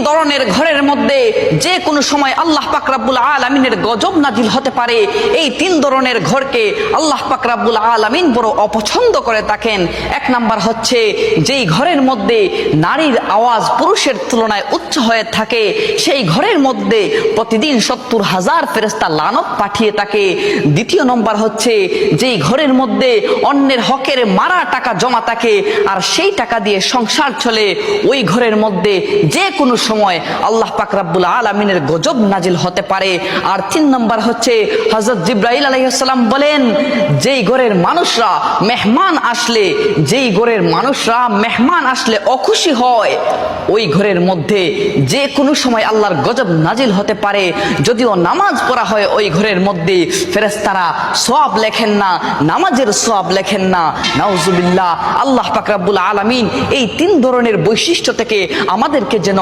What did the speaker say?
ধরনের ঘরের মধ্যে যে কোনো সময় আল্লাহ পাক রব্বুল আলামিনের গজব নাজিল হতে পারে। এই 3 ধরনের ঘরকে আল্লাহ পাক রব্বুল আলামিন বড় অপছন্দ করে থাকেন। 1 নাম্বার হচ্ছে যেই ঘরের মধ্যে নারীর আওয়াজ পুরুষের তুলনায় উচ্চ হয়ে থাকে, সেই ঘরের মধ্যে প্রতিদিন 70,000 ফেরেশতা লানত পাঠিয়ে থাকে। 2 নম্বর হচ্ছে যেই ঘরের মধ্যে অন্যের হকের মারা টাকা জমা থাকে আর সেই টাকা দিয়ে সংসার চলে, ওই ঘরের মধ্যে যে কোনো সময় আল্লাহ পাক রব্বুল আলামিনের গজব নাজিল হতে পারে। আর 3 নম্বর হচ্ছে হযরত জিবরাইল আলাইহিস সালাম বলেন, যেই ঘরের মানুষরা মেহমান আসলে অখুশি হয়, ওই ঘরের মধ্যে যে কোনো সময় আল্লাহর গজব নাজিল হতে পারে। যদিও নামাজ পড়া হয় ওই ঘরের মধ্যে, ফেরেশতারা সওয়াব লেখেন না, নামাজের সওয়াব লেখেন না। নাউজুবিল্লাহ। আল্লাহ পাক রব্বুল আলামিন এই 3 ধরনের বৈশিষ্ট্য থেকে আমাদেরকে যেন